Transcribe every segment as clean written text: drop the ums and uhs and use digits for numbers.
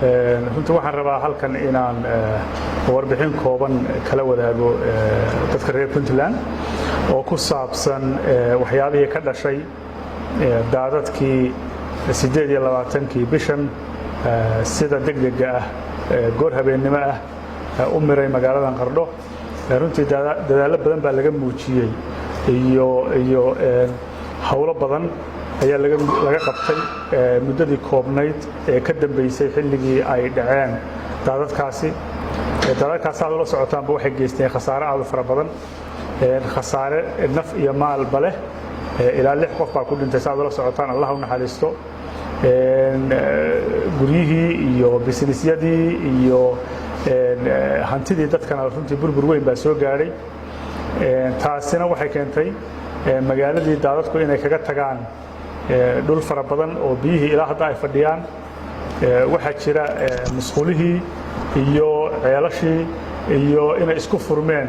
runtii waxaan rabaa halkan inaan warbixin kooban kala wadaago dadka reer Puntland oo ku saabsan waxyaabihii ka dhashay daadadkii 28 bishan sida degdega ah goor habeennimo ah u miray magaaladan Qardho runtii dadaalo badan baa laga muujiyay iyo hawlo badan ayaa laga qabtay muddadii koobnayd ee ka dambeysay xilligii ay dhaceen daadadkaasi aad la socotaanba waxay geysteen khasaare aad u fara badan khasaare naf iyo maalba leh ilaa 6 qof baa ku dhintay aad la socotaan Allah u naxariisto guryihii iyo businessyadii iyo hantidii dadkana runtii burbur weyn baa soo gaaray taasina waxay keentay magaaladii daadadku inay kaga tagaan dhul fara badan oo biyihii ilaa hadda ay fadhiyaan waxa jira masquulihii iyo ceelashii iyo inay isku furmeen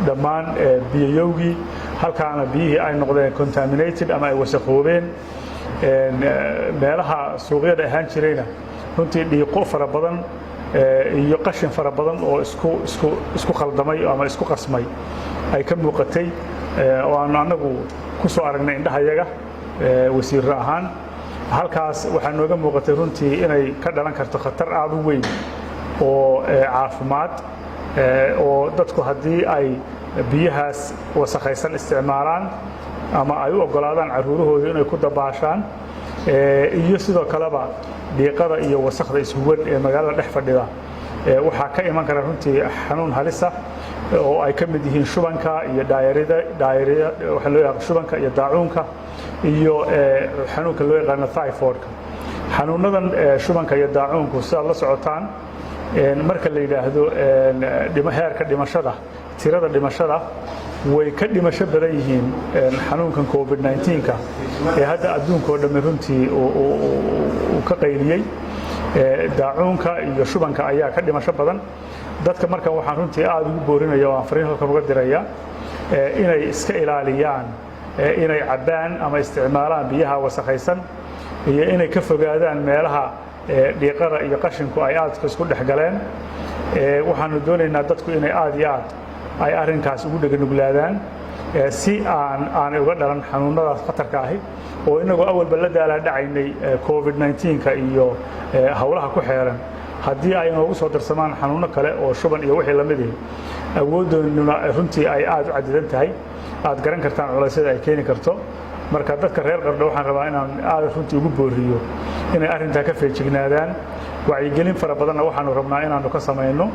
dhammaan biyayowgii halkaana biyihii ay noqdeen contaminated ama ay wasakhoobeen meelaha suuqyada ahaan jirayna runtii dhiiqo fara badan iyo qashin fara badan oo isku khaldamay ama isku qasmay ay ka muuqatay oo aan anagu ku soo aragnay indhahayaga wasiir ahaan halkaas waxaa nooga muuqatay runtii inay ka dhalan karto khatar aad u weyn oo caafimaad oo dadku haddii ay biyahaas wasakhaysan isticmaalaan ama ay u ogolaadaan caruurahooda inay ku dabaashaan iyo sidoo kaleba dhiiqada iyo wasakhda ishuwan ee magaalada dhex fadhida waxaa ka iman kara runtii xanuun halis ah oo ay ka mid yihiin shubanka iyo daayirada waxa loo yaqaan shubanka iyo daacuunka iyo xanuunka loo yaqaan typhoidka xanuunadan shubanka iyo daacuunku sida la socotaan marka la yiraahdo heerka dhimashada tirada dhimashada way ka dhimasho badan yihiin xanuunkan COVID-19ka ee hadda adduunka oo dhan runtii uu ka qayliyay daacuunka iyo shubanka ayaa ka dhimasho badan dadka markan waxaan runtii aad ugu boorinaya oo aan fariin halkan uga diraya inay iska ilaaliyaan inay cabaan ama isticmaalaan biyaha wasakhaysan iyo inay ka fogaadaan meelaha dhiiqada iyo qashinku ay aad isku dhexgaleen waxaanu doonaynaa dadku inay aad iyo aad ay arrinkaas ugu dhaganuglaadaan si aan uga dhalan xanuunadaas khatarka ahi oo inagoo awalba la daalaadhacaynay COVID-19ka iyo hawlaha ku xeeran haddii ay noogu soo darsamaan xanuuno kale oo shuban iyo wixii la mid ah awooddooduna runtii ay aad u cadidan tahay aad garan kartaan culaysyada ay keeni karto marka dadka reer Qardho waxaan rabaa inaan aad runtii ugu booriyo inay arrintaa ka feejignaadaan wacyigelin fara badanna waxaanu rabnaa inaanu ka samayno